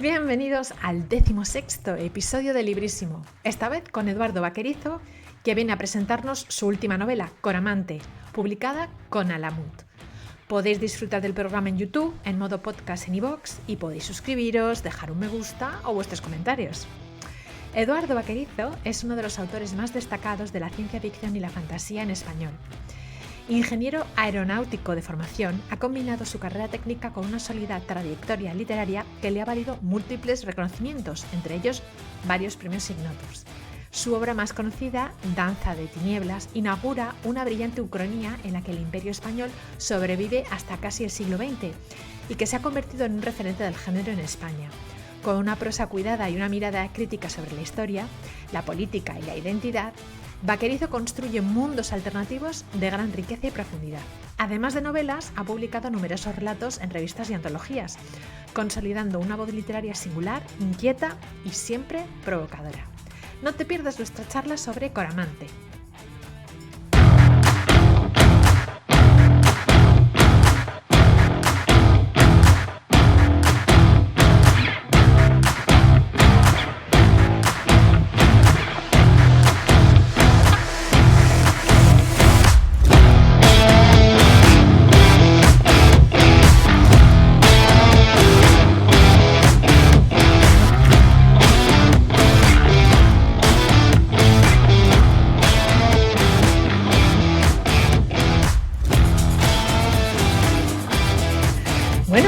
Bienvenidos al 16º episodio de Librísimo, esta vez con Eduardo Vaquerizo, que viene a presentarnos su última novela, Coramante, publicada con Alamut. Podéis disfrutar del programa en YouTube, en modo podcast en iVoox, y podéis suscribiros, dejar un me gusta o vuestros comentarios. Eduardo Vaquerizo es uno de los autores más destacados de la ciencia ficción y la fantasía en español. Ingeniero aeronáutico de formación, ha combinado su carrera técnica con una sólida trayectoria literaria que le ha valido múltiples reconocimientos, entre ellos varios premios Ignotus. Su obra más conocida, Danza de Tinieblas, inaugura una brillante ucronía en la que el Imperio español sobrevive hasta casi el siglo XX y que se ha convertido en un referente del género en España. Con una prosa cuidada y una mirada crítica sobre la historia, la política y la identidad, Vaquerizo construye mundos alternativos de gran riqueza y profundidad. Además de novelas, ha publicado numerosos relatos en revistas y antologías, consolidando una voz literaria singular, inquieta y siempre provocadora. No te pierdas nuestra charla sobre Coramante.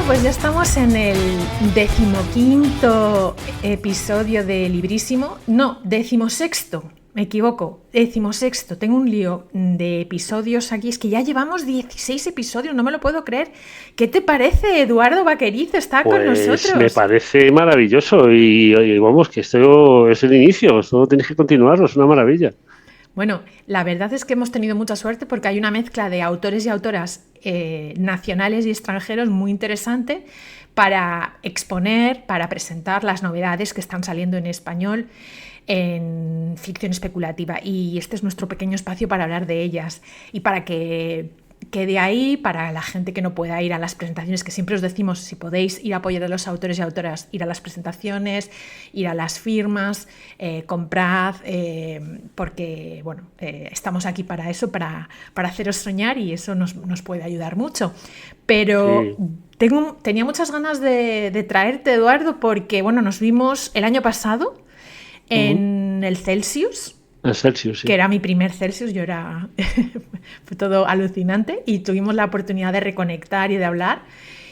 Pues ya estamos en el 15º episodio de Librísimo. No, 16º, me equivoco, 16º. Tengo un lío de episodios aquí, es que ya llevamos 16 episodios, no me lo puedo creer. ¿Qué te parece, Eduardo Vaquerizo? Está con nosotros. Me parece maravilloso y vamos, que esto es el inicio, esto tienes que continuarlo, es una maravilla. Bueno, la verdad es que hemos tenido mucha suerte porque hay una mezcla de autores y autoras nacionales y extranjeros muy interesante para exponer, para presentar las novedades que están saliendo en español en ficción especulativa. Y este es nuestro pequeño espacio para hablar de ellas y para que quede ahí para la gente que no pueda ir a las presentaciones, que siempre os decimos, si podéis ir a apoyar a los autores y autoras, ir a las presentaciones, ir a las firmas, comprad, porque bueno, estamos aquí para eso, para haceros soñar, y eso nos puede ayudar mucho. Pero sí, tenía muchas ganas de traerte, Eduardo, porque bueno, nos vimos el año pasado en el Celsius. Celsius, sí. Que era mi primer Celsius, fue todo alucinante y tuvimos la oportunidad de reconectar y de hablar.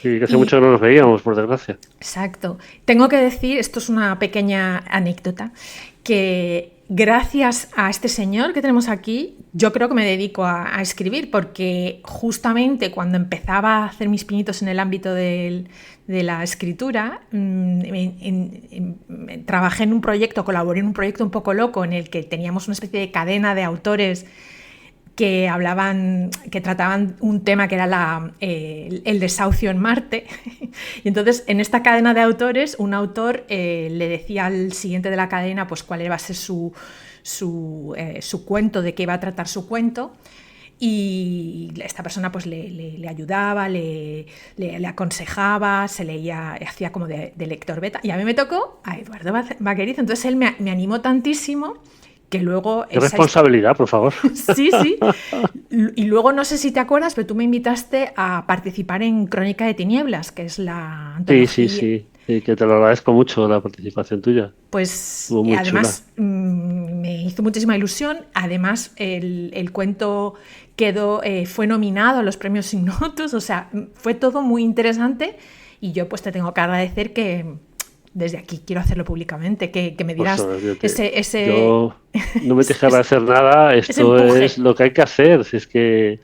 Sí, que hace mucho que no nos veíamos, por desgracia. Exacto. Tengo que decir, esto es una pequeña anécdota, que gracias a este señor que tenemos aquí, yo creo que me dedico a escribir, porque justamente cuando empezaba a hacer mis pinitos en el ámbito de la escritura, trabajé en un proyecto, colaboré en un proyecto un poco loco en el que teníamos una especie de cadena de autores que trataban un tema que era el desahucio en Marte. Y entonces, en esta cadena de autores, un autor le decía al siguiente de la cadena pues cuál iba a ser su cuento, de qué iba a tratar su cuento. Y esta persona pues le ayudaba, le aconsejaba, se leía, hacía como de lector beta. Y a mí me tocó a Eduardo Vaquerizo. Entonces él me animó tantísimo que luego... ¡Qué responsabilidad, por favor! Sí. Y luego, no sé si te acuerdas, pero tú me invitaste a participar en Crónica de Tinieblas, que es la antología. Sí, que te lo agradezco mucho, la participación tuya. Pues además me hizo muchísima ilusión. Además, el cuento fue nominado a los premios Ignotus, o sea, fue todo muy interesante, y yo pues te tengo que agradecer que... Desde aquí quiero hacerlo públicamente, que me dirás Yo no me tienes que agradecer nada, esto es lo que hay que hacer. Si es que,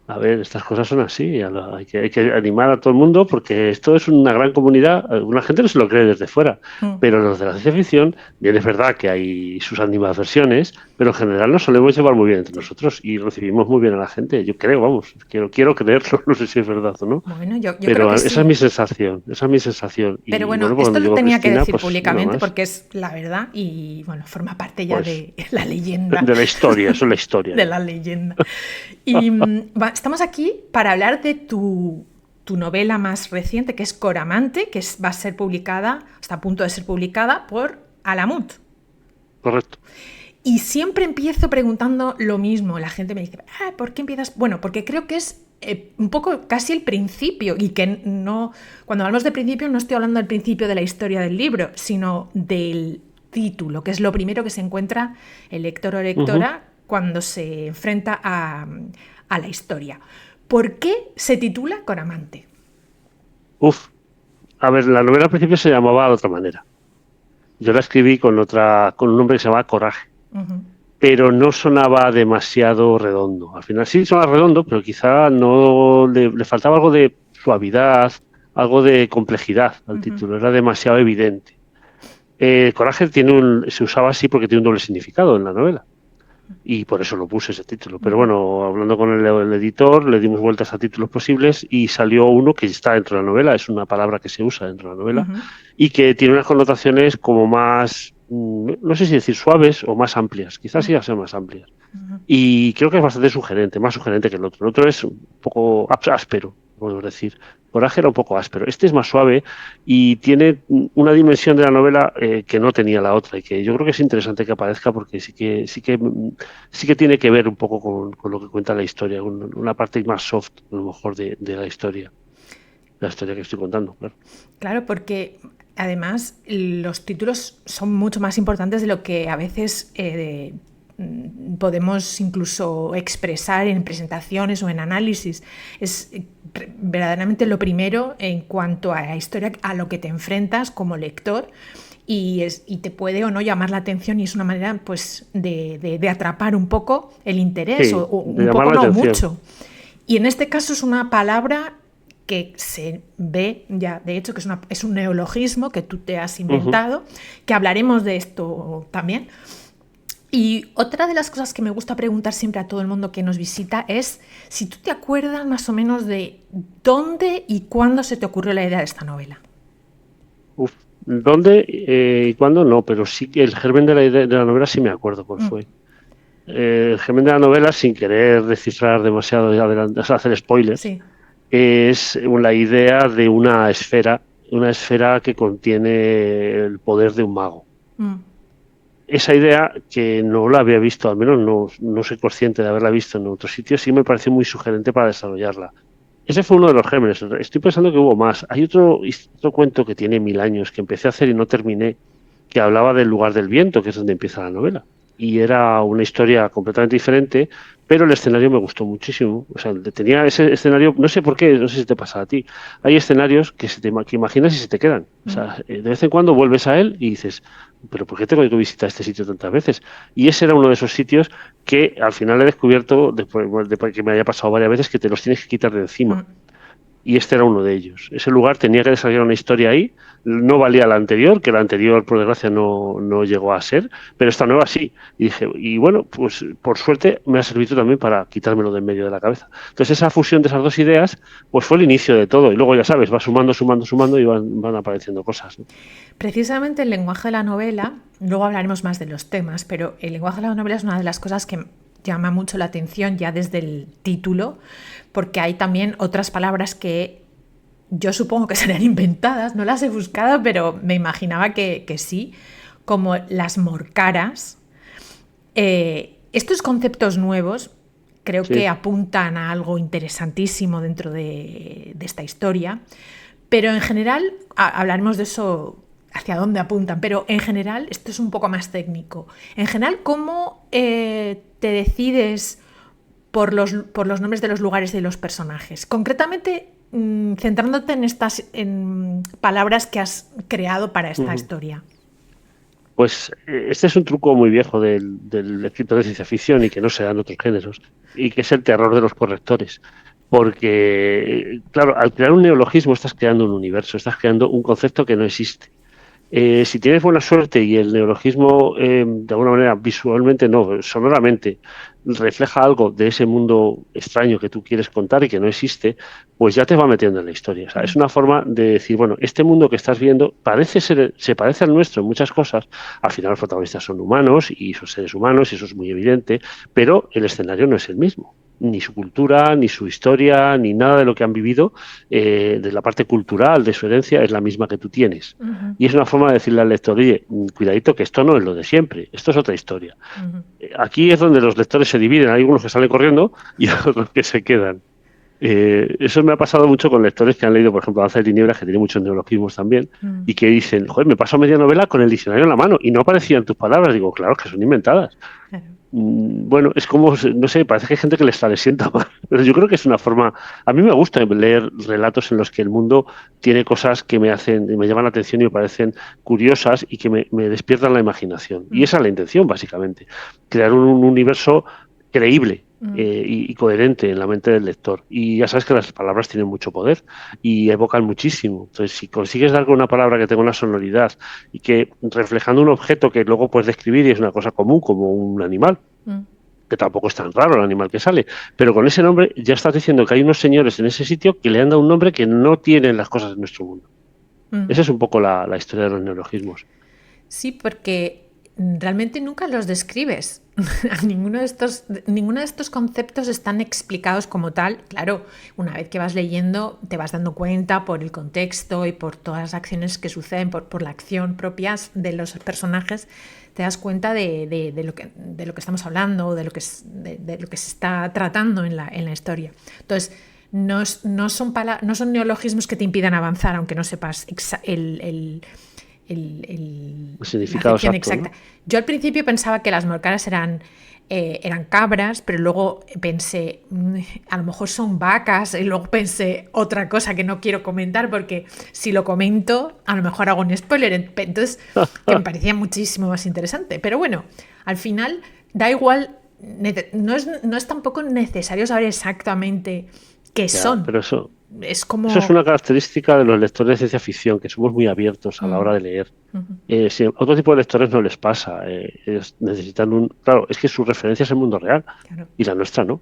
a ver, estas cosas son así, hay que animar a todo el mundo, porque esto es una gran comunidad. Alguna gente no se lo cree desde fuera, pero los de la ciencia ficción, bien es verdad que hay sus animadversiones, pero en general nos solemos llevar muy bien entre nosotros y recibimos muy bien a la gente. Yo creo, vamos, quiero creerlo, no sé si es verdad o no. Bueno, yo pero creo que esa sí. es mi sensación. Pero bueno, esto lo tenía que decir públicamente porque es la verdad y bueno, forma parte ya de la leyenda. De la historia, eso es la historia. De la leyenda. Y estamos aquí para hablar de tu tu novela más reciente, que es Coramante, que va a ser publicada, está a punto de ser publicada por Alamut. Correcto. Y siempre empiezo preguntando lo mismo. La gente me dice, ¿por qué empiezas? Bueno, porque creo que es un poco casi el principio, y que no, cuando hablamos de principio no estoy hablando del principio de la historia del libro, sino del título, que es lo primero que se encuentra el lector o lectora cuando se enfrenta a la historia. ¿Por qué se titula Coramante? A ver, la novela al principio se llamaba de otra manera. Yo la escribí con un nombre que se llamaba Coraje. Pero no sonaba demasiado redondo. Al final sí sonaba redondo, pero quizá no le faltaba algo de suavidad, algo de complejidad al título. Era demasiado evidente. Coraje se usaba así porque tiene un doble significado en la novela. Y por eso lo puse ese título. Pero bueno, hablando con el editor, le dimos vueltas a títulos posibles y salió uno que está dentro de la novela, es una palabra que se usa dentro de la novela, y que tiene unas connotaciones como más, no sé si decir suaves o más amplias, quizás sí a ser más amplias. Y creo que es bastante sugerente, más sugerente que el otro. El otro es un poco áspero, podemos decir. Coraje era un poco áspero. Este es más suave y tiene una dimensión de la novela que no tenía la otra, y que yo creo que es interesante que aparezca porque sí que tiene que ver un poco con lo que cuenta la historia, una parte más soft, a lo mejor, de la historia que estoy contando. Claro, porque además los títulos son mucho más importantes de lo que a veces podemos incluso expresar en presentaciones o en análisis. Es verdaderamente lo primero en cuanto a la historia, a lo que te enfrentas como lector, y te puede o no llamar la atención, y es una manera pues de atrapar un poco el interés, sí, o un poco no mucho. Y en este caso es una palabra que se ve ya, de hecho, que es un neologismo que tú te has inventado, que hablaremos de esto también. Y otra de las cosas que me gusta preguntar siempre a todo el mundo que nos visita es si tú te acuerdas más o menos de dónde y cuándo se te ocurrió la idea de esta novela. ¿Dónde y cuándo? No, pero sí que el germen de la novela sí me acuerdo cuál fue. El germen de la novela, sin querer descifrar demasiado adelante, o sea, hacer spoilers, sí, es la idea de una esfera que contiene el poder de un mago. Esa idea, que no la había visto, al menos no soy consciente de haberla visto en otro sitio, sí me pareció muy sugerente para desarrollarla. Ese fue uno de los gérmenes. Estoy pensando que hubo más. Hay otro cuento que tiene 1000 años, que empecé a hacer y no terminé, que hablaba del lugar del viento, que es donde empieza la novela. Y era una historia completamente diferente, pero el escenario me gustó muchísimo. O sea, tenía ese escenario, no sé por qué, no sé si te pasa a ti. Hay escenarios que imaginas y se te quedan. O sea, de vez en cuando vuelves a él y dices, ¿pero por qué tengo que visitar este sitio tantas veces? Y ese era uno de esos sitios que al final he descubierto, después de que me haya pasado varias veces, que te los tienes que quitar de encima. Y este era uno de ellos. Ese lugar tenía que desarrollar una historia ahí. No valía la anterior, que la anterior, por desgracia, no llegó a ser, pero esta nueva sí. Y dije, y bueno, pues por suerte me ha servido también para quitármelo de en medio de la cabeza. Entonces esa fusión de esas dos ideas, pues fue el inicio de todo. Y luego, ya sabes, va sumando y van apareciendo cosas, ¿no? Precisamente el lenguaje de la novela, luego hablaremos más de los temas, pero el lenguaje de la novela es una de las cosas que llama mucho la atención ya desde el título, porque hay también otras palabras que yo supongo que serían inventadas, no las he buscado, pero me imaginaba que sí, como las morcaras. Estos conceptos nuevos creo que apuntan a algo interesantísimo dentro de esta historia, pero en general, hablaremos de eso, hacia dónde apuntan, pero en general esto es un poco más técnico. En general, ¿cómo te decides por los nombres de los lugares de los personajes? Concretamente, centrándote en palabras que has creado para esta historia. Pues este es un truco muy viejo del escritor de ciencia ficción, y que no se da en otros géneros, y que es el terror de los correctores. Porque, claro, al crear un neologismo estás creando un universo, estás creando un concepto que no existe. Si tienes buena suerte y el neologismo, de alguna manera, visualmente, no, sonoramente, refleja algo de ese mundo extraño que tú quieres contar y que no existe, pues ya te va metiendo en la historia. O sea, es una forma de decir, bueno, este mundo que estás viendo se parece al nuestro en muchas cosas. Al final los protagonistas son humanos y son seres humanos y eso es muy evidente, pero el escenario no es el mismo. Ni su cultura, ni su historia, ni nada de lo que han vivido, de la parte cultural, de su herencia, es la misma que tú tienes. Y es una forma de decirle al lector, oye, cuidadito que esto no es lo de siempre, esto es otra historia. Aquí es donde los lectores se dividen, hay unos que salen corriendo y otros que se quedan. Eso me ha pasado mucho con lectores que han leído, por ejemplo, Danza de Tinieblas, que tiene muchos neologismos también, y que dicen, joder, me paso media novela con el diccionario en la mano y no aparecían tus palabras. Digo, claro, que son inventadas. Bueno, es como, no sé, parece que hay gente que les sienta mal, pero yo creo que es una forma, a mí me gusta leer relatos en los que el mundo tiene cosas que me llaman la atención y me parecen curiosas y que me despiertan la imaginación. Y esa es la intención, básicamente, crear un universo creíble y coherente en la mente del lector. Y ya sabes que las palabras tienen mucho poder y evocan muchísimo. Entonces, si consigues dar con una palabra que tenga una sonoridad y que reflejando un objeto que luego puedes describir y es una cosa común, como un animal, que tampoco es tan raro el animal que sale, pero con ese nombre ya estás diciendo que hay unos señores en ese sitio que le han dado un nombre que no tienen las cosas de nuestro mundo. Esa es un poco la historia de los neologismos. Sí, porque realmente nunca los describes. Ninguno de estos conceptos están explicados como tal. Claro, una vez que vas leyendo te vas dando cuenta por el contexto y por todas las acciones que suceden, por la acción propia de los personajes, te das cuenta de lo que estamos hablando, de lo que se está tratando en la historia. Entonces, no son neologismos que te impidan avanzar, aunque no sepas el significado exacta. ¿No? Yo al principio pensaba que las morcaras eran cabras, pero luego pensé, a lo mejor son vacas, y luego pensé otra cosa que no quiero comentar porque si lo comento, a lo mejor hago un spoiler. Entonces, que me parecía muchísimo más interesante. Pero bueno, al final da igual, no es tampoco necesario saber exactamente qué son. Pero eso es una característica de los lectores de ciencia ficción, que somos muy abiertos a la hora de leer. Si a otro tipo de lectores no les pasa. Necesitan claro, es que su referencia es el mundo real, claro, y la nuestra no.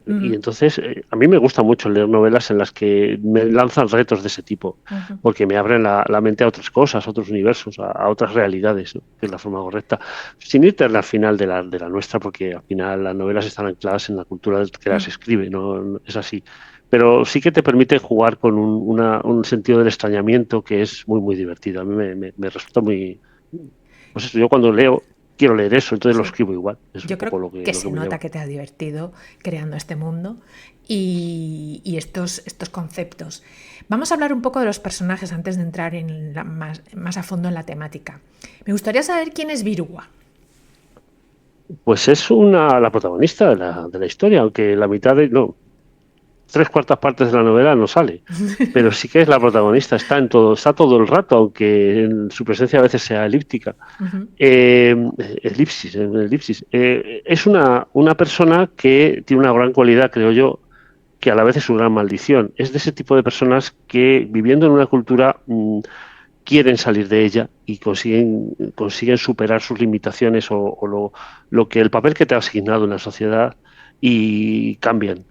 Y entonces a mí me gusta mucho leer novelas en las que me lanzan retos de ese tipo, porque me abren la mente a otras cosas, a otros universos, a otras realidades, ¿no? Que es la forma correcta, sin irte al final de la nuestra, porque al final las novelas están ancladas en la cultura del que las escribe, no es así. Pero sí que te permite jugar con un sentido del extrañamiento que es muy, muy divertido. A mí me resulta muy... Pues eso, yo cuando leo quiero leer eso, entonces lo escribo igual. Es yo creo que se nota que te ha divertido creando este mundo y estos conceptos. Vamos a hablar un poco de los personajes antes de entrar más a fondo en la temática. Me gustaría saber quién es Virua. Pues es la protagonista de la historia, aunque la mitad no, 3/4 partes de la novela no sale, pero sí que es la protagonista, está todo el rato, aunque en su presencia a veces sea elíptica. Elipsis. Es una persona que tiene una gran cualidad, creo yo, que a la vez es su gran maldición. Es de ese tipo de personas que, viviendo en una cultura, quieren salir de ella y consiguen superar sus limitaciones o lo que el papel que te ha asignado en la sociedad, y cambian,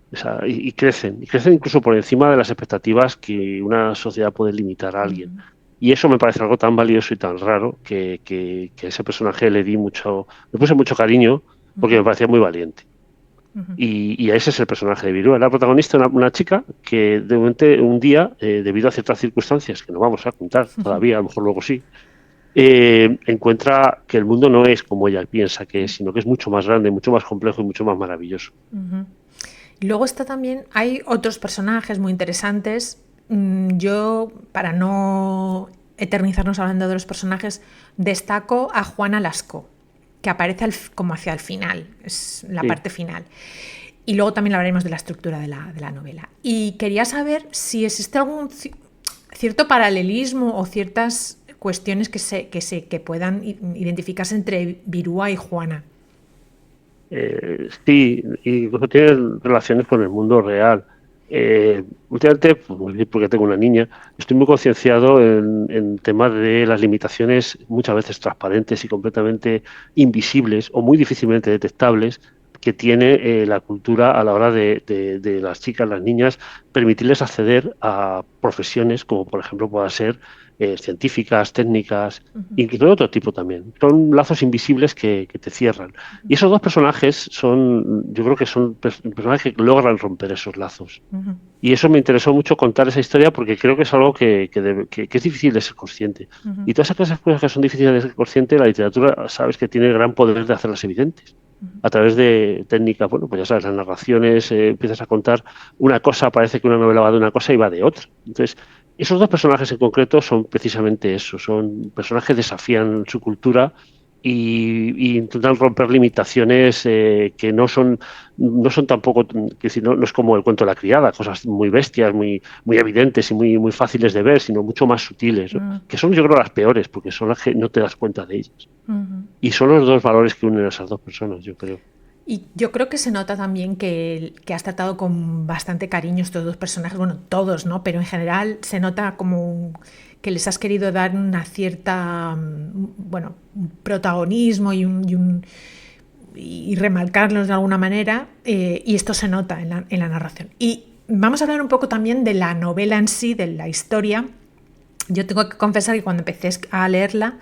y crecen incluso por encima de las expectativas que una sociedad puede limitar a alguien. Y eso me parece algo tan valioso y tan raro que a ese personaje le puse mucho cariño porque me parecía muy valiente. Y ese es el personaje de Virua. La protagonista, una chica que de momento, un día, debido a ciertas circunstancias que no vamos a contar todavía, a lo mejor luego sí, encuentra que el mundo no es como ella piensa que es, sino que es mucho más grande, mucho más complejo y mucho más maravilloso. Luego hay otros personajes muy interesantes. Yo, para no eternizarnos hablando de los personajes, destaco a Juana Lasco, que aparece como hacia el final, es la parte final. Y luego también hablaremos de la estructura de la novela. Y quería saber si existe algún cierto paralelismo o ciertas cuestiones que puedan identificarse entre Virua y Juana. Sí, y tienen relaciones con el mundo real. Últimamente, porque tengo una niña, estoy muy concienciado en temas de las limitaciones muchas veces transparentes y completamente invisibles o muy difícilmente detectables que tiene la cultura a la hora de las chicas, las niñas, permitirles acceder a profesiones como por ejemplo pueda ser científicas, técnicas, incluso de otro tipo también. Son lazos invisibles que te cierran. Y esos dos personajes yo creo que son personajes que logran romper esos lazos. Y eso me interesó mucho contar esa historia porque creo que es algo que es difícil de ser consciente. Y todas esas cosas que son difíciles de ser consciente, la literatura, sabes que tiene el gran poder de hacerlas evidentes. A través de técnicas, bueno, pues ya sabes, las narraciones, empiezas a contar una cosa, parece que una novela va de una cosa y va de otra. Entonces, esos dos personajes en concreto son precisamente eso, son personajes que desafían su cultura y intentan romper limitaciones que no son tampoco, que decir, no es como el cuento de la criada, cosas muy bestias, muy evidentes y muy fáciles de ver, sino mucho más sutiles, ¿no? Que son yo creo las peores, porque son las que no te das cuenta de ellas. Y son los dos valores que unen a esas dos personas, yo creo. Y yo creo que se nota también que has tratado con bastante cariño estos dos personajes, bueno, todos, ¿no? Pero en general se nota como que les has querido dar una cierta, bueno, un protagonismo y remarcarlos de alguna manera, y esto se nota en la narración. Y vamos a hablar un poco también de la novela en sí, de la historia. Yo tengo que confesar que cuando empecé a leerla,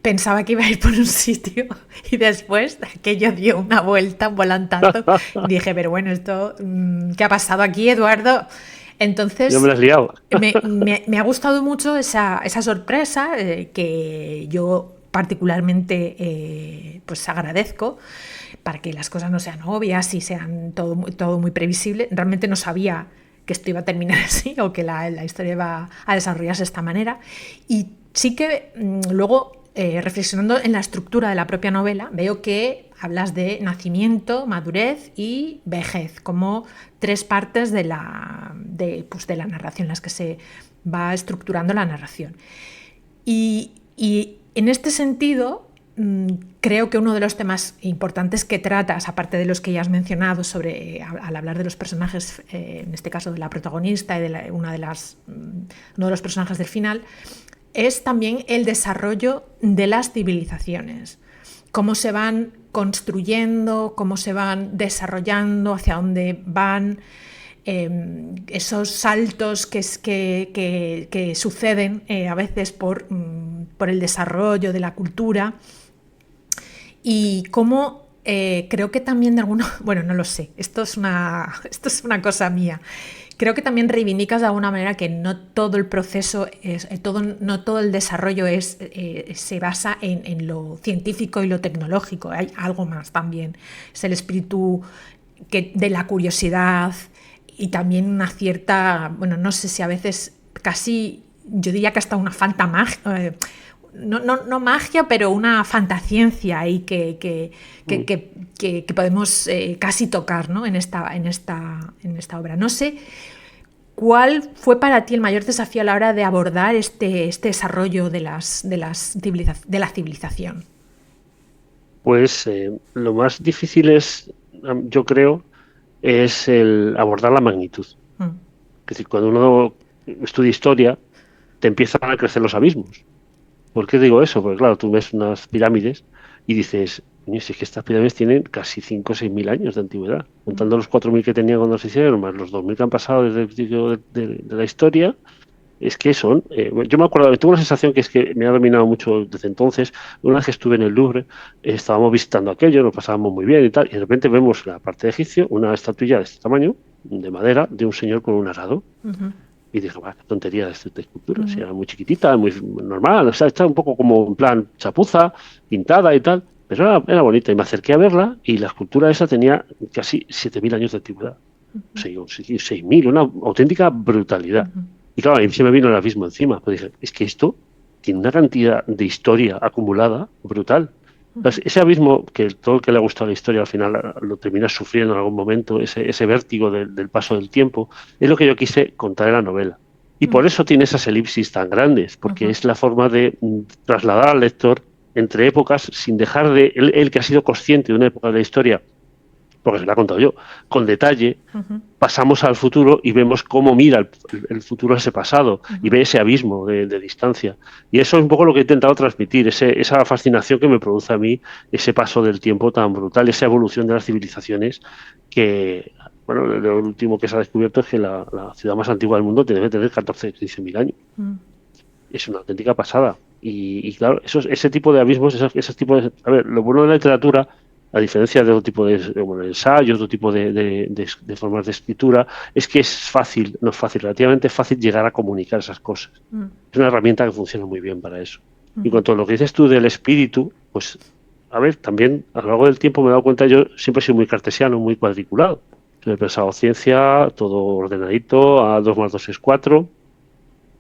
pensaba que iba a ir por un sitio y después aquello dio una vuelta, un volantazo. Dije, pero bueno, esto, ¿qué ha pasado aquí, Eduardo? Entonces, no me lo has liado. Me ha gustado mucho esa sorpresa que yo particularmente pues agradezco, para que las cosas no sean obvias y sean todo muy previsible. Realmente no sabía que esto iba a terminar así o que la historia iba a desarrollarse de esta manera. Y sí que luego, reflexionando en la estructura de la propia novela, veo que hablas de nacimiento, madurez y vejez, como tres partes de la narración, en las que se va estructurando la narración. Y en este sentido, creo que uno de los temas importantes que tratas, aparte de los que ya has mencionado al hablar de los personajes, en este caso de la protagonista y de uno de los personajes del final, es también el desarrollo de las civilizaciones, cómo se van construyendo, cómo se van desarrollando, hacia dónde van, esos saltos que suceden a veces por el desarrollo de la cultura, y cómo creo que también de alguna... Bueno, no lo sé, esto es una cosa mía. Creo que también reivindicas de alguna manera que no todo el proceso, no todo el desarrollo se basa en lo científico y lo tecnológico. Hay algo más también. Es el espíritu de la curiosidad y también una cierta, bueno, no sé si a veces casi, yo diría que hasta una magia, no magia, pero una fantasciencia ahí que podemos casi tocar, ¿no? en esta obra. No sé cuál fue para ti el mayor desafío a la hora de abordar este desarrollo de la civilización. Pues lo más difícil yo creo, es el abordar la magnitud. Es decir, cuando uno estudia historia, te empiezan a crecer los abismos. ¿Por qué digo eso? Porque claro, tú ves unas pirámides y dices, si es que estas pirámides tienen casi 5 o 6 mil años de antigüedad, contando los 4.000 que tenían cuando se hicieron, más los 2.000 que han pasado desde el principio de la historia. Es que son, yo me acuerdo, tengo una sensación que es que me ha dominado mucho desde entonces. Una vez que estuve en el Louvre, estábamos visitando aquello, nos pasábamos muy bien y tal, y de repente vemos en la parte de egipcio una estatuilla de este tamaño, de madera, de un señor con un arado. Y dije, qué tontería de esta escultura, si era muy chiquitita, muy normal, o sea, está un poco como en plan chapuza, pintada y tal, pero era bonita. Y me acerqué a verla y la escultura esa tenía casi 7.000 años de antigüedad, 6.000, una auténtica brutalidad. Y claro, a mí se me vino el abismo encima, pues dije, es que esto tiene una cantidad de historia acumulada brutal. Entonces, ese abismo, que todo el que le ha gustado la historia al final lo termina sufriendo en algún momento, ese vértigo del paso del tiempo, es lo que yo quise contar en la novela. Y por eso tiene esas elipsis tan grandes, porque es la forma de trasladar al lector entre épocas sin dejar de... Él que ha sido consciente de una época de la historia porque se la he contado yo, con detalle, pasamos al futuro y vemos cómo mira el futuro a ese pasado y ve ese abismo de distancia. Y eso es un poco lo que he intentado transmitir, esa fascinación que me produce a mí ese paso del tiempo tan brutal, esa evolución de las civilizaciones que, bueno, lo último que se ha descubierto es que la ciudad más antigua del mundo debe tener 14, 15 mil años. Es una auténtica pasada. Y claro, ese tipo de abismos, esos tipos de... A ver, lo bueno de la literatura, a diferencia de otro tipo de ensayos, otro tipo de formas de escritura, es que es fácil, no es fácil, relativamente fácil llegar a comunicar esas cosas. Es una herramienta que funciona muy bien para eso. Y cuanto a lo que dices tú del espíritu, pues, a ver, también a lo largo del tiempo me he dado cuenta, yo siempre he sido muy cartesiano, muy cuadriculado. He pensado ciencia, todo ordenadito, a 2 más 2 es 4,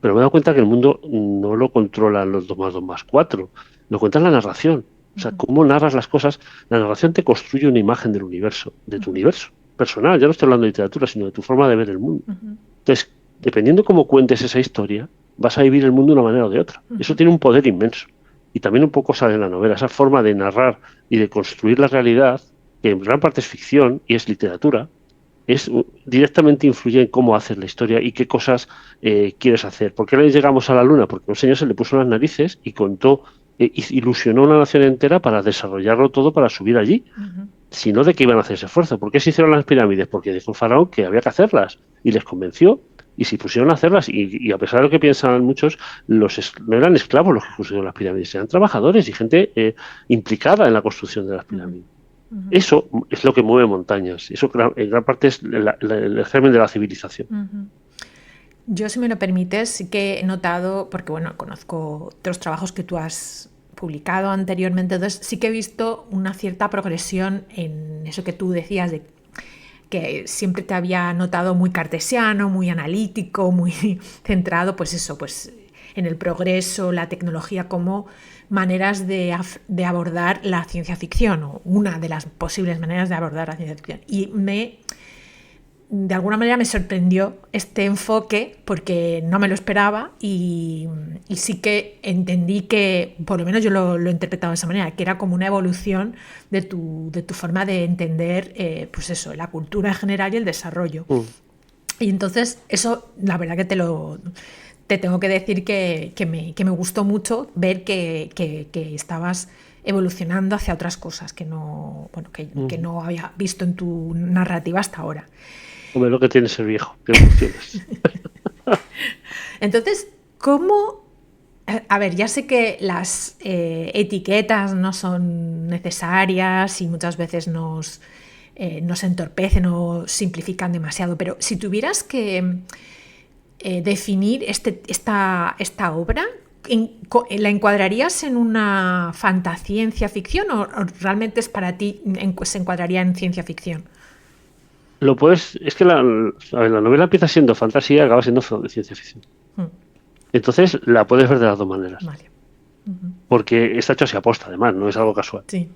pero me he dado cuenta que el mundo no lo controlan los 2 más 2 más 4, lo cuenta la narración. O sea, cómo narras las cosas. La narración te construye una imagen del universo, de tu universo personal. Ya no estoy hablando de literatura, sino de tu forma de ver el mundo. Entonces, dependiendo cómo cuentes esa historia, vas a vivir el mundo de una manera o de otra. Eso tiene un poder inmenso. Y también un poco sale en la novela, esa forma de narrar y de construir la realidad, que en gran parte es ficción y es literatura, directamente influye en cómo haces la historia y qué cosas quieres hacer. ¿Por qué le llegamos a la Luna? Porque un señor se le puso las narices y contó, ilusionó a una nación entera para desarrollarlo todo para subir allí. Sino de que iban a hacer ese esfuerzo. ¿Por qué se hicieron las pirámides? Porque dijo el faraón que había que hacerlas y les convenció y se pusieron a hacerlas y a pesar de lo que piensan muchos, no eran esclavos los que construyeron las pirámides, eran trabajadores y gente implicada en la construcción de las pirámides. Eso es lo que mueve montañas. Eso en gran parte es el germen de la civilización. Yo, si me lo permites, sí que he notado, porque bueno, conozco otros trabajos que tú has publicado anteriormente, entonces sí que he visto una cierta progresión en eso que tú decías, de que siempre te había notado muy cartesiano, muy analítico, muy centrado, pues eso, pues en el progreso, la tecnología como maneras de abordar la ciencia ficción, o una de las posibles maneras de abordar la ciencia ficción. Y de alguna manera me sorprendió este enfoque porque no me lo esperaba y sí que entendí que, por lo menos yo lo he interpretado de esa manera, que era como una evolución de tu forma de entender, pues eso, la cultura en general y el desarrollo. Y entonces eso, la verdad que te tengo que decir que me gustó mucho ver que estabas evolucionando hacia otras cosas que no había visto en tu narrativa hasta ahora. Hombre, lo que tiene ser viejo, que emociones. Entonces, ¿cómo? A ver, ya sé que las etiquetas no son necesarias y muchas veces nos entorpecen o simplifican demasiado, pero si tuvieras que definir esta obra, ¿la encuadrarías en una fantasciencia ficción o realmente es para ti, se encuadraría en ciencia ficción? Es que la novela empieza siendo fantasía y acaba siendo ciencia ficción. Entonces la puedes ver de las dos maneras. Vale. Porque está hecho así aposta, además, no es algo casual. Sí.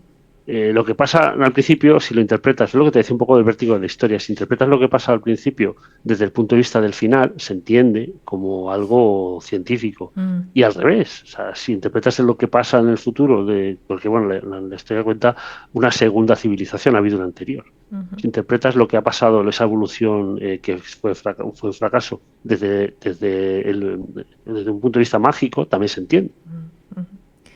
Lo que pasa al principio, si lo interpretas, es lo que te decía un poco del vértigo de la historia, si interpretas lo que pasa al principio desde el punto de vista del final, se entiende como algo científico. Y al revés, o sea, si interpretas lo que pasa en el futuro, porque bueno, la historia cuenta una segunda civilización, ha habido una anterior. Si interpretas lo que ha pasado, esa evolución que fue un fracaso desde un punto de vista mágico, también se entiende.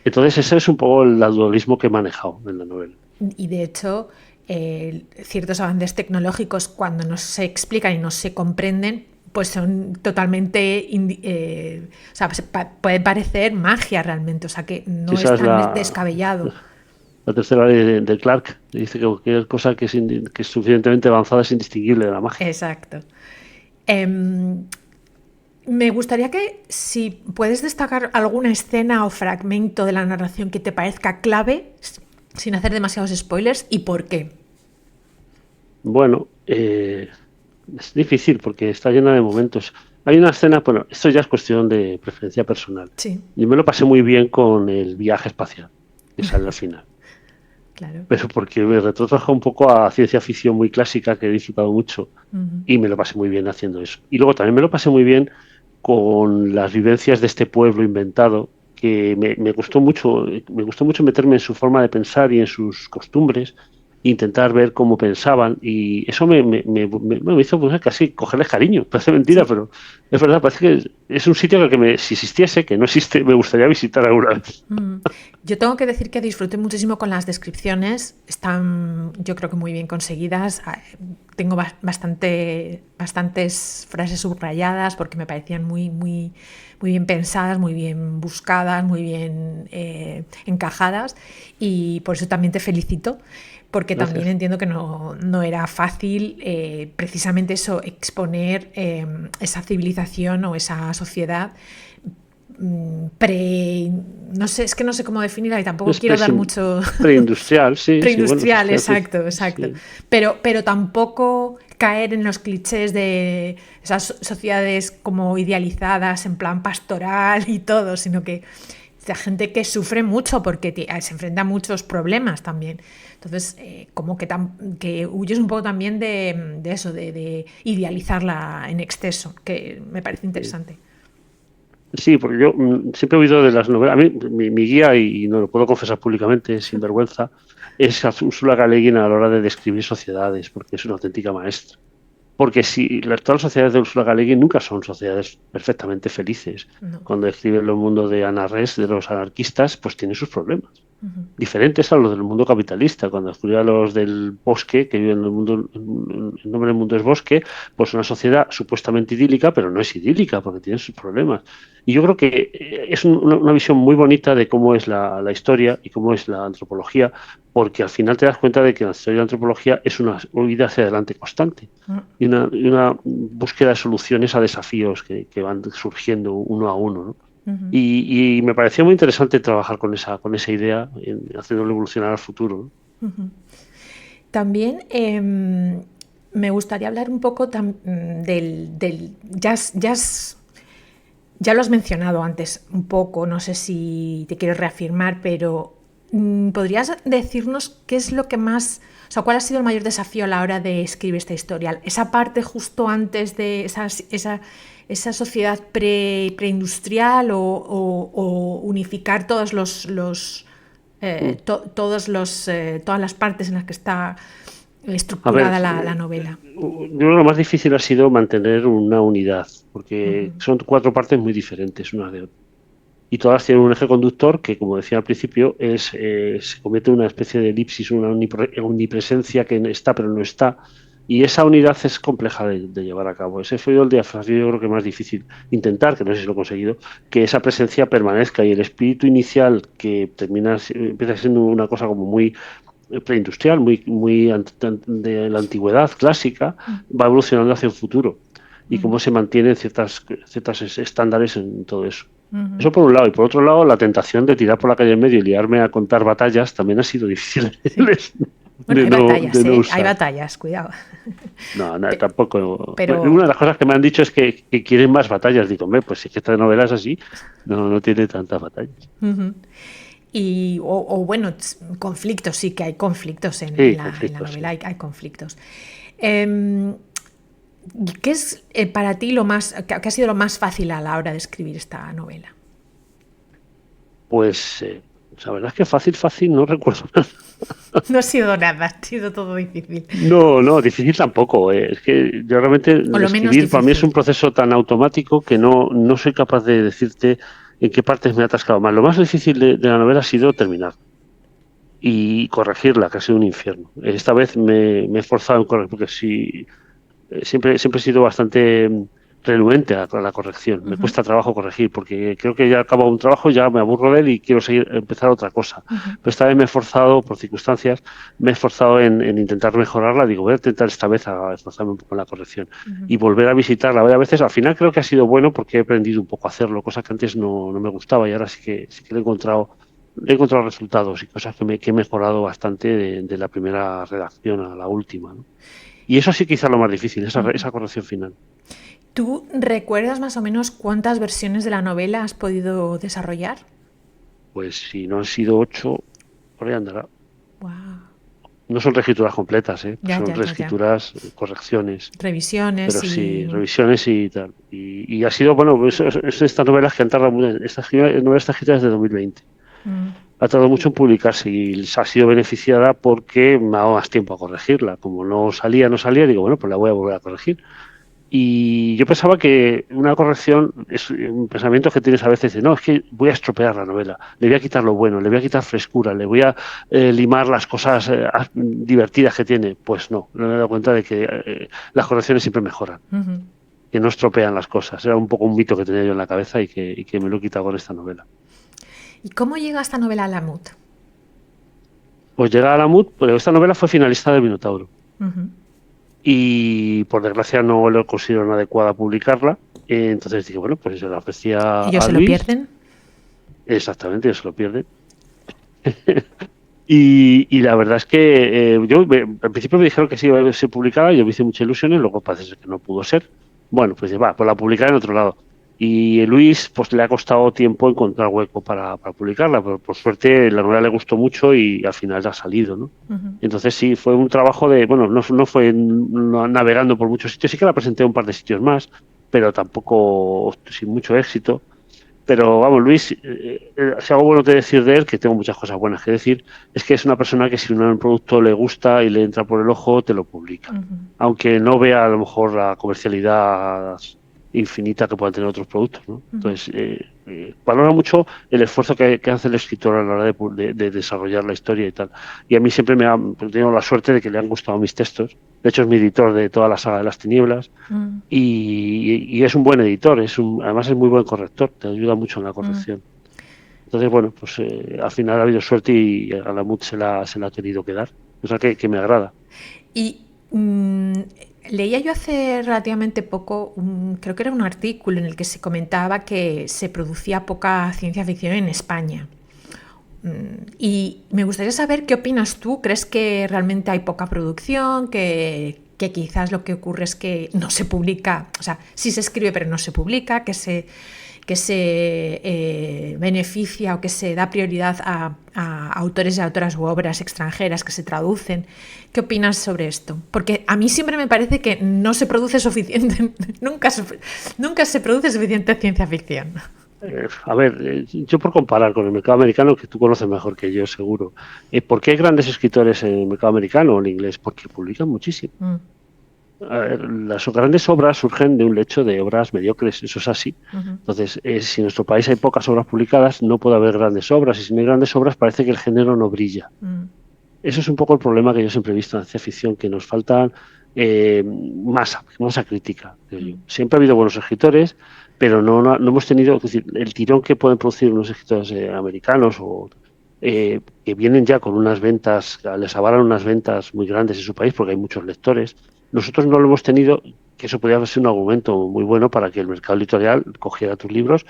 Entonces ese es un poco el dualismo que he manejado en la novela. Y de hecho, ciertos avances tecnológicos, cuando no se explican y no se comprenden, pues son totalmente... o sea, puede parecer magia realmente, o sea, que no es tan descabellado. La tercera ley de Clark dice que cualquier cosa que es suficientemente avanzada es indistinguible de la magia. Exacto. Me gustaría que, si puedes destacar alguna escena o fragmento de la narración que te parezca clave, sin hacer demasiados spoilers, y por qué. Bueno, es difícil porque está llena de momentos. Hay una escena, bueno, esto ya es cuestión de preferencia personal. Sí. Yo me lo pasé muy bien con el viaje espacial, que sale al final. Claro. Pero porque me retrotrajo un poco a ciencia ficción muy clásica que he disfrutado mucho y me lo pasé muy bien haciendo eso. Y luego también me lo pasé muy bien con las vivencias de este pueblo inventado, que me gustó mucho meterme en su forma de pensar y en sus costumbres intentar ver cómo pensaban, y eso me hizo pues, casi cogerles cariño. Parece mentira, pero es verdad, parece que es un sitio que si existiese, que no existe, me gustaría visitar alguna vez. Yo tengo que decir que disfruté muchísimo con las descripciones, están yo creo que muy bien conseguidas. Tengo bastantes frases subrayadas porque me parecían muy bien pensadas, muy bien buscadas, muy bien encajadas, y por eso también te felicito, porque Gracias. también entiendo que no era fácil precisamente eso, exponer esa civilización o esa sociedad no sé, es que no sé cómo definirla y tampoco quiero dar mucho... Preindustrial, sí. Preindustrial, Sí, bueno, exacto. sí. Pero tampoco caer en los clichés de esas sociedades como idealizadas en plan pastoral y todo, sino que la gente que sufre mucho porque se enfrenta a muchos problemas también. Entonces, como que huyes un poco también de eso, de idealizarla en exceso, que me parece interesante. Sí, porque yo siempre he oído de las novelas. A mí, mi guía, y no lo puedo confesar públicamente, sin vergüenza, es Úrsula K. Le Guin a la hora de describir sociedades, porque es una auténtica maestra. Porque si todas las sociedades de Úrsula K. Le Guin nunca son sociedades perfectamente felices. No. Cuando escribe el mundo de Ana Res, de los anarquistas, pues tiene sus problemas. Uh-huh. Diferentes a los del mundo capitalista. Cuando escribe a los del bosque, que viven en el mundo, el nombre del mundo es bosque, pues una sociedad supuestamente idílica, pero no es idílica porque tiene sus problemas. Y yo creo que es una visión muy bonita de cómo es la historia y cómo es la antropología, porque al final te das cuenta de que la historia de la antropología es una huida hacia adelante constante y una búsqueda de soluciones a desafíos que van surgiendo uno a uno, ¿no? Uh-huh. Y me pareció muy interesante trabajar con esa idea, haciéndolo evolucionar al futuro, ¿no? Uh-huh. También me gustaría hablar un poco del jazz. Ya lo has mencionado antes un poco, no sé si te quieres reafirmar, pero ¿podrías decirnos qué es lo que más, o sea, cuál ha sido el mayor desafío a la hora de escribir esta historia? Esa parte justo antes de esa sociedad preindustrial o unificar todas las partes en las que está estructurada la novela. Yo creo que lo más difícil ha sido mantener una unidad, porque son 4 partes muy diferentes unas de otras. Y todas tienen un eje conductor que, como decía al principio, se convierte en una especie de elipsis, una omnipresencia que está pero no está. Y esa unidad es compleja de llevar a cabo. Ese fue el desafío, yo creo que más difícil. Intentar, que no sé si lo he conseguido, que esa presencia permanezca y el espíritu inicial que empieza siendo una cosa como muy preindustrial, muy de la antigüedad clásica, va evolucionando hacia el futuro. Y cómo se mantienen ciertos estándares en todo eso. Eso por un lado. Y por otro lado, la tentación de tirar por la calle en medio y liarme a contar batallas también ha sido difícil. Sí. Bueno, hay batallas, cuidado. No, tampoco. Pero... Una de las cosas que me han dicho es que quieren más batallas. Digo, pues si es que esta novela es así, no tiene tantas batallas. Uh-huh. Bueno, conflictos, sí que hay conflictos en la novela, sí. Hay conflictos. ¿Qué es para ti qué ha sido lo más fácil a la hora de escribir esta novela? Pues la verdad es que fácil no recuerdo. No ha sido nada, ha sido todo difícil. No, difícil tampoco. Es que yo realmente escribir para mí es un proceso tan automático que no soy capaz de decirte en qué partes me he atascado más. Lo más difícil de la novela ha sido terminar y corregirla, que ha sido un infierno. Esta vez me he esforzado en corregir, porque siempre he sido bastante renuente a la corrección. Me cuesta trabajo corregir, porque creo que ya acabo un trabajo, ya me aburro de él y quiero empezar otra cosa. Pero esta vez me he esforzado, por circunstancias, en intentar mejorarla. Digo, voy a intentar esta vez a esforzarme un poco en la corrección y volver a visitarla varias veces. Al final creo que ha sido bueno porque he aprendido un poco a hacerlo, cosa que antes no me gustaba, y ahora sí que le he encontrado resultados y cosas que he mejorado bastante de la primera redacción a la última, ¿no? Y eso sí quizá lo más difícil, esa corrección final. ¿Tú recuerdas más o menos cuántas versiones de la novela has podido desarrollar? Pues si no han sido 8, por ahí andará. Wow. No son reescrituras completas, son reescrituras, correcciones. Revisiones. Pero sí, revisiones y tal. Y ha sido, bueno, estas novelas que han tardado mucho. Esta novela está escrita desde 2020. ha tardado mucho en publicarse y ha sido beneficiada porque me ha dado más tiempo a corregirla. Como no salía, digo, bueno, pues la voy a volver a corregir. Y yo pensaba que una corrección es un pensamiento que tienes a veces de, no, es que voy a estropear la novela, le voy a quitar lo bueno, le voy a quitar frescura, le voy a limar las cosas divertidas que tiene. Pues no, me he dado cuenta de que las correcciones siempre mejoran, que no estropean las cosas. Era un poco un mito que tenía yo en la cabeza y que me lo he quitado con esta novela. ¿Y cómo llega esta novela a Alamut? Pues llega a Alamut, pero esta novela fue finalista del Minotauro. Y por desgracia no lo considero adecuada publicarla. Entonces dije, bueno, pues yo la ofrecía ¿Ellos a se Luis. lo pierden? Exactamente, ellos se lo pierden. y la verdad es que al principio me dijeron que sí iba a ser publicada, yo me hice muchas ilusiones, luego parece ser que no pudo ser. Bueno, pues va, pues la publicaré en otro lado. Y Luis, pues le ha costado tiempo encontrar hueco para publicarla, pero por suerte la novela le gustó mucho y al final ha salido, ¿no? Entonces sí, fue un trabajo de, bueno, no fue navegando por muchos sitios, sí que la presenté en un par de sitios más, pero tampoco sin mucho éxito. Pero vamos, Luis, si algo bueno que decir de él, que tengo muchas cosas buenas que decir, es que es una persona que si un producto le gusta y le entra por el ojo, te lo publica. Aunque no vea a lo mejor la comercialidad infinita que puedan tener otros productos, ¿no? Entonces, valora mucho el esfuerzo que hace el escritor a la hora de desarrollar la historia y tal. Y a mí siempre me ha tenido la suerte de que le han gustado mis textos. De hecho, es mi editor de toda la saga de las tinieblas. Y es un buen editor, además es muy buen corrector, te ayuda mucho en la corrección. Entonces, bueno, pues al final ha habido suerte y a Alamut se la ha tenido que dar, o sea que me agrada. Y leía yo hace relativamente poco, creo que era un artículo en el que se comentaba que se producía poca ciencia ficción en España. Y me gustaría saber qué opinas tú. ¿Crees que realmente hay poca producción? ¿Que quizás lo que ocurre es que no se publica? O sea, sí se escribe pero no se publica, que se beneficia o que se da prioridad a autores y autoras u obras extranjeras que se traducen. ¿Qué opinas sobre esto? Porque a mí siempre me parece que no se produce suficiente, nunca se produce suficiente ciencia ficción. A ver, yo por comparar con el mercado americano, que tú conoces mejor que yo, seguro, ¿por qué hay grandes escritores en el mercado americano o en inglés? Porque publican muchísimo. A ver, las grandes obras surgen de un lecho de obras mediocres, eso es así. Entonces, si en nuestro país hay pocas obras publicadas, no puede haber grandes obras, y si no hay grandes obras parece que el género no brilla. Eso es un poco el problema que yo siempre he visto en la ciencia ficción, que nos falta masa crítica, creo yo. Siempre ha habido buenos escritores, pero no hemos tenido, es decir, el tirón que pueden producir unos escritores americanos o que vienen ya con unas ventas, les avalan unas ventas muy grandes en su país porque hay muchos lectores. Nosotros no lo hemos tenido, que eso podría ser un argumento muy bueno para que el mercado editorial cogiera tus libros,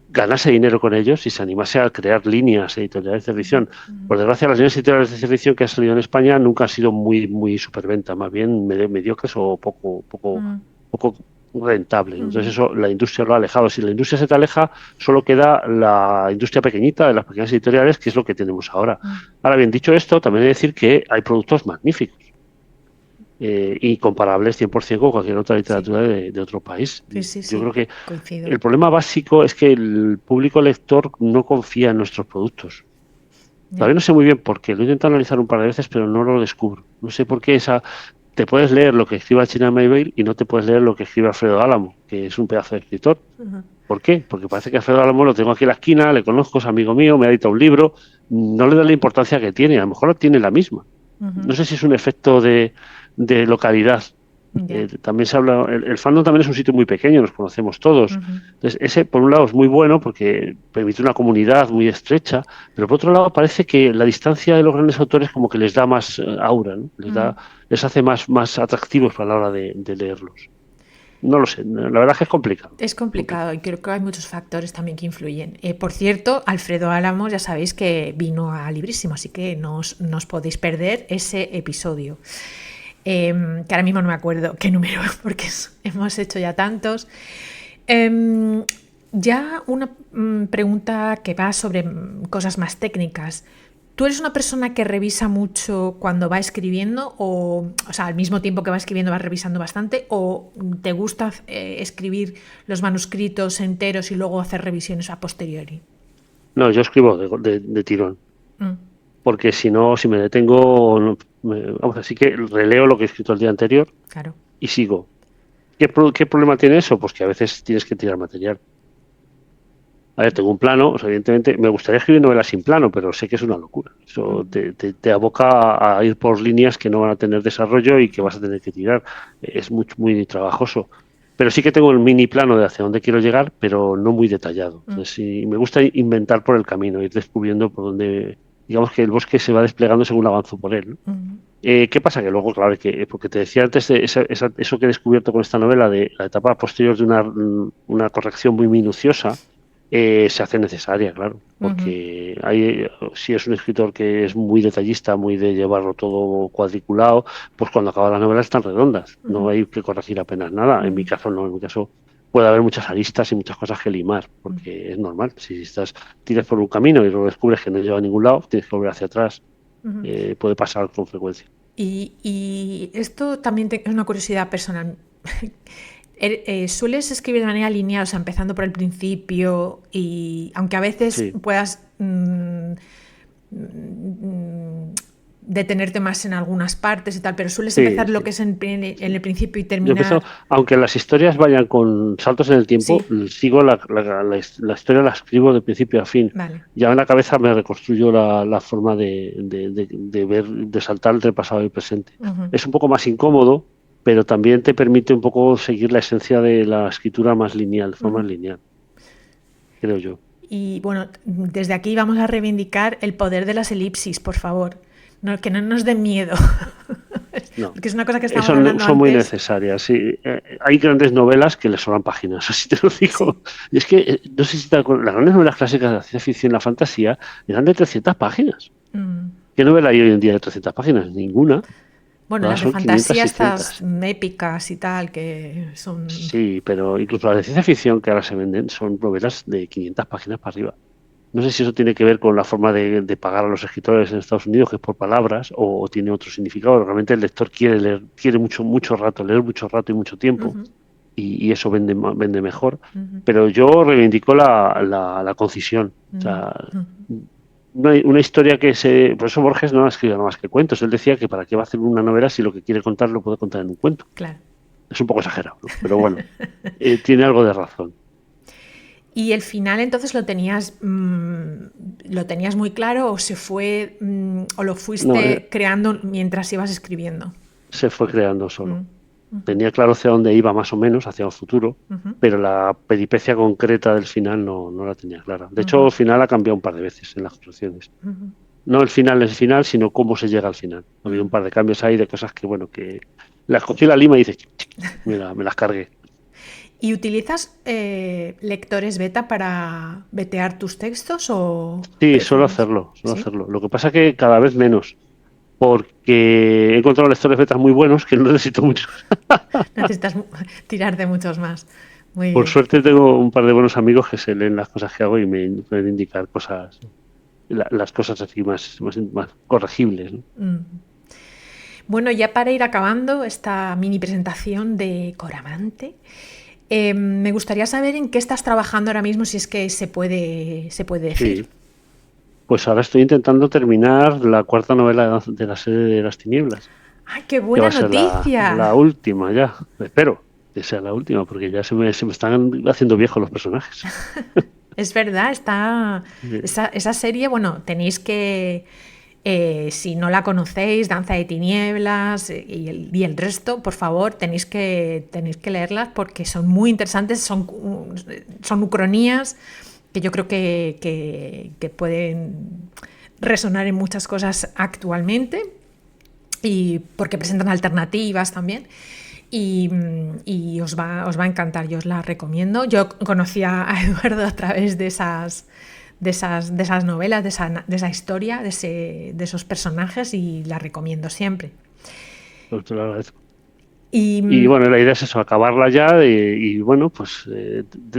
ganase dinero con ellos y se animase a crear líneas editoriales de edición. Por desgracia, las líneas editoriales de edición que han salido en España nunca han sido muy superventa, más bien mediocres o poco rentable. Entonces eso la industria lo ha alejado. Si la industria se te aleja, solo queda la industria pequeñita de las pequeñas editoriales, que es lo que tenemos ahora. Ahora bien, dicho esto, también hay que decir que hay productos magníficos y comparables 100% con cualquier otra literatura de otro país. Yo creo que coincido. El problema básico es que el público lector no confía en nuestros productos. Todavía no sé muy bien por qué. Lo he intentado analizar un par de veces, pero no lo descubro. No sé por qué te puedes leer lo que escriba China Miéville y no te puedes leer lo que escribe Alfredo Álamo, que es un pedazo de escritor. ¿Por qué? Porque parece que Alfredo Álamo lo tengo aquí en la esquina, le conozco, es amigo mío, me ha editado un libro, no le da la importancia que tiene, a lo mejor tiene la misma. No sé si es un efecto de localidad. También se habla, el fandom también es un sitio muy pequeño, nos conocemos todos. Entonces, ese por un lado es muy bueno porque permite una comunidad muy estrecha, pero por otro lado parece que la distancia de los grandes autores como que les da más aura, ¿no? Les hace más atractivos para la hora de leerlos. No lo sé, la verdad es que es complicado. Es complicado y creo que hay muchos factores también que influyen. Por cierto, Alfredo Álamo ya sabéis que vino a Librísimo, así que no os podéis perder ese episodio. Que ahora mismo no me acuerdo qué número, porque hemos hecho ya tantos. Ya una pregunta que va sobre cosas más técnicas. ¿Tú eres una persona que revisa mucho cuando va escribiendo o sea, al mismo tiempo que va escribiendo vas revisando bastante o te gusta escribir los manuscritos enteros y luego hacer revisiones a posteriori? No, yo escribo de tirón. porque si no, si me detengo, vamos, así que releo lo que he escrito el día anterior Claro. y sigo. ¿Qué problema tiene eso? Pues que a veces tienes que tirar material. A ver, tengo un plano, o sea, evidentemente me gustaría escribir novelas sin plano, pero sé que es una locura. Eso te aboca a ir por líneas que no van a tener desarrollo y que vas a tener que tirar. Es muy trabajoso. Pero sí que tengo el mini plano de hacia dónde quiero llegar, pero no muy detallado. Entonces, sí, me gusta inventar por el camino, ir descubriendo por dónde, digamos que el bosque se va desplegando según avanzo por él, ¿no? ¿Qué pasa? Que luego, claro, porque te decía antes de eso que he descubierto con esta novela, de la etapa posterior de una corrección muy minuciosa, se hace necesaria, claro, porque si es un escritor que es muy detallista, muy de llevarlo todo cuadriculado, pues cuando acaba las novelas están redondas, no hay que corregir apenas nada. En mi caso no, en mi caso puede haber muchas aristas y muchas cosas que limar, porque es normal. Si tiras por un camino y luego descubres que no lleva a ningún lado, tienes que volver hacia atrás. Puede pasar con frecuencia. Y esto también es una curiosidad personal. ¿Sueles escribir de manera lineal, o sea, empezando por el principio, y aunque a veces Sí. puedas detenerte más en algunas partes y tal, pero sueles empezar lo que es en el principio y Yo he empezado, terminar? aunque las historias vayan con saltos en el tiempo, Sí, sigo la historia, la escribo de principio a fin. vale. Ya en la cabeza me reconstruyo la forma de ver, de saltar entre el pasado y el presente. Es un poco más incómodo, pero también te permite un poco seguir la esencia de la escritura más lineal, de forma lineal, creo yo. Y bueno, desde aquí vamos a reivindicar el poder de las elipsis, por favor. No, que no nos den miedo. No, Porque es una cosa que estábamos son, hablando son muy antes. necesarias. Sí. Hay grandes novelas que les sobran páginas, así te lo digo. Sí, Y es que, no sé si te acuerdas, las grandes novelas clásicas de la ciencia ficción y la fantasía eran de 300 páginas. ¿Qué novela hay hoy en día de 300 páginas? Ninguna. bueno, Todas las de son 500, fantasía estas 600. épicas y tal, que son... Sí, pero incluso las de ciencia ficción que ahora se venden son novelas de 500 páginas para arriba. No sé si eso tiene que ver con la forma de pagar a los escritores en Estados Unidos, que es por palabras, o tiene otro significado. Realmente el lector quiere leer, quiere mucho rato, leer mucho rato y mucho tiempo, y eso vende mejor. Pero yo reivindico la concisión. O sea, una historia por eso Borges no ha escrito nada más que cuentos. Él decía que para qué va a hacer una novela si lo que quiere contar lo puede contar en un cuento. Claro. Es un poco exagerado, ¿no? Pero bueno, tiene algo de razón. ¿Y el final entonces lo tenías muy claro o se fue o lo No, fuiste creando mientras ibas escribiendo? se fue creando solo. Tenía claro hacia dónde iba más o menos, hacia el futuro, pero la peripecia concreta del final no la tenía clara. De hecho, el final ha cambiado un par de veces en las construcciones. No el final es el final, sino cómo se llega al final. Ha habido un par de cambios ahí de cosas que, bueno, que las cogí la lima y dices, me las cargué. ¿Y utilizas lectores beta para vetear tus textos o Sí, prefieres? suelo ¿Sí? hacerlo. Lo que pasa es que cada vez menos, porque he encontrado lectores betas muy buenos que no necesito mucho. Necesitas tirar de muchos más. Muy Por bien. suerte tengo un par de buenos amigos que se leen las cosas que hago y me pueden indicar cosas, las cosas así más corregibles, ¿no? Bueno, ya para ir acabando esta mini presentación de Coramante, me gustaría saber en qué estás trabajando ahora mismo, si es que se puede decir. Sí. Pues ahora estoy intentando terminar la cuarta novela de la serie de las tinieblas, ¡Ay, qué que va buena a ser la noticia! última ya. Espero que sea la última, porque ya se me están haciendo viejos los personajes. Es verdad, está Sí. esa serie, bueno, tenéis que, si no la conocéis, Danza de Tinieblas y el resto, por favor, tenéis que leerlas porque son muy interesantes, son ucronías que yo creo que pueden resonar en muchas cosas actualmente y porque presentan alternativas también. Y os va a encantar, yo os la recomiendo. Yo conocía a Eduardo a través de esas novelas, de esa historia, de esos personajes y la recomiendo siempre. Pues te lo agradezco. Y Y bueno, la idea es eso, acabarla ya y bueno, pues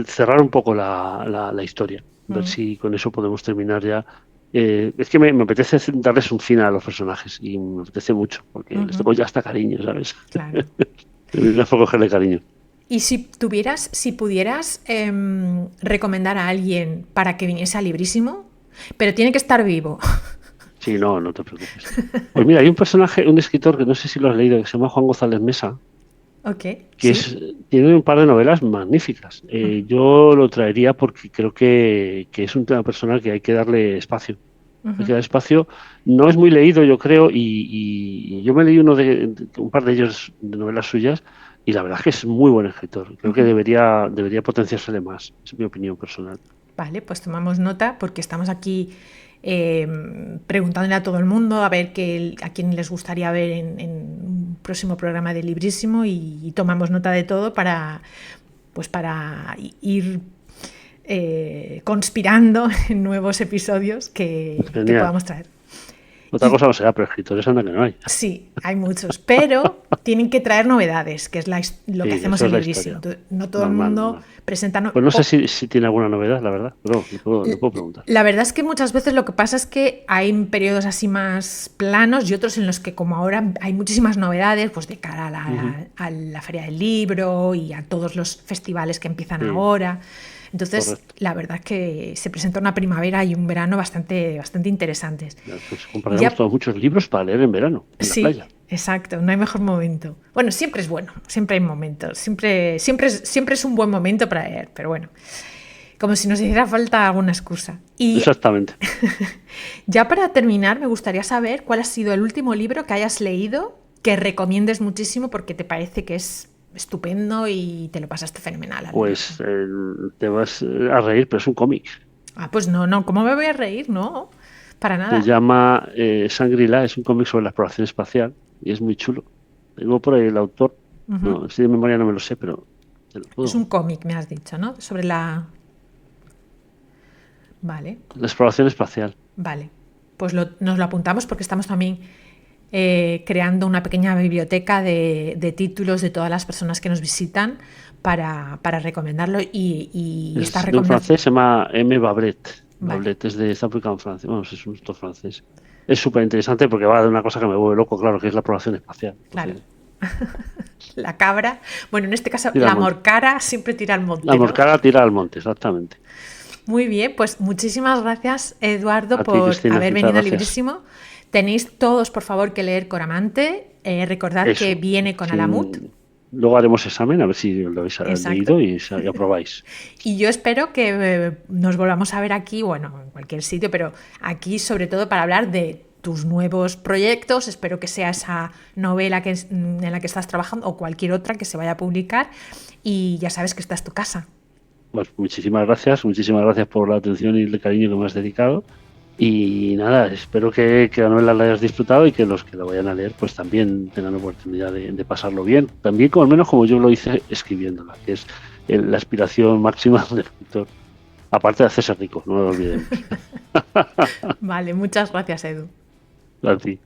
cerrar un poco la historia. Ver si con eso podemos terminar ya. Es que me apetece darles un fin a los personajes y me apetece mucho, porque les tengo ya hasta cariño, ¿sabes? claro. Me fue cogerle cariño. Y si pudieras recomendar a alguien para que viniese a Librísimo, pero tiene que estar vivo. Sí, no te preocupes. Pues mira, hay un personaje, un escritor que no sé si lo has leído, que se llama Juan González Mesa, Ok, que sí. tiene un par de novelas magníficas. Ujú, Yo lo traería porque creo que es una persona que hay que darle espacio. Hay ujú, que dar espacio. No es muy leído, yo creo, y yo me leí un par de ellos de novelas suyas, y la verdad es que es muy buen escritor. Creo que ujú. debería potenciársele más. Es mi opinión personal. Vale, pues tomamos nota porque estamos aquí preguntándole a todo el mundo a ver a quién les gustaría ver en un próximo programa de Librísimo y tomamos nota de todo pues para ir conspirando en nuevos episodios que Genial. podamos traer. Otra Y cosa no será, pero escritores anda que no hay. sí, hay muchos, pero tienen que traer novedades, que es lo que Sí, hacemos eso en es la Librísimo. historia. Entonces, no todo el Normal, mundo normal. presenta... Pues no sé si tiene alguna novedad, la verdad. Pero le puedo preguntar. La verdad es que muchas veces lo que pasa es que hay periodos así más planos y otros en los que como ahora hay muchísimas novedades, pues de cara a Ujú. a la Feria del Libro y a todos los festivales que empiezan Sí, ahora. Entonces, correcto. la verdad es que se presenta una primavera y un verano bastante interesantes. Ya, pues Y compraremos ya, todos muchos libros para leer en verano, en la sí, playa. exacto, no hay mejor momento. Bueno, siempre es bueno, siempre hay momentos, siempre es un buen momento para leer, pero bueno, como si nos hiciera falta alguna excusa. Y Exactamente. ya para terminar, me gustaría saber cuál ha sido el último libro que hayas leído que recomiendes muchísimo porque te parece que es estupendo y te lo pasaste fenomenal al leerlo. Pues te vas a reír, pero es un cómic. Ah, pues no, ¿cómo me voy a reír? No, para Se nada. llama Shangri-La, es un cómic sobre la exploración espacial y es muy chulo. Tengo por ahí el autor. Ujú. No, si de memoria no me lo sé, pero te lo Es un puedo. cómic, me has dicho, ¿no? Sobre la... Vale, La exploración espacial. vale. Pues nos lo apuntamos porque estamos también creando una pequeña biblioteca de títulos de todas las personas que nos visitan para recomendarlo y esta Es de un recomendación... francés, se llama M. Babret. Vale. Babret es de está publicado en Francia. Bueno, es un autor francés. Es súper interesante porque va de una cosa que me vuelve loco, claro, que es la exploración espacial. Claro. Entonces, La cabra, bueno, en este caso tira al la monte. morcara siempre tira al La monte, ¿no? morcada tira al monte, exactamente. Muy bien, pues muchísimas gracias, Eduardo, A ti, por Cristina, haber muchas venido al gracias. Librísimo. Tenéis todos, por favor, que leer Coramante. Recordad que Eso. viene con Alamut. Luego haremos examen a ver si lo habéis Exacto. leído y aprobáis. Y yo espero que nos volvamos a ver aquí, bueno, en cualquier sitio, pero aquí sobre todo para hablar de tus nuevos proyectos. Espero que sea esa novela en la que estás trabajando o cualquier otra que se vaya a publicar. Y ya sabes que esta es tu casa. Pues muchísimas gracias por la atención y el cariño que me has dedicado. Y nada, espero que la novela la hayas disfrutado y que los que la vayan a leer pues también tengan la oportunidad de pasarlo bien. También como al menos como yo lo hice escribiéndola, que es la aspiración máxima del escritor. Aparte de hacerse rico, no lo olvidemos. Vale, muchas gracias, Edu. A ti.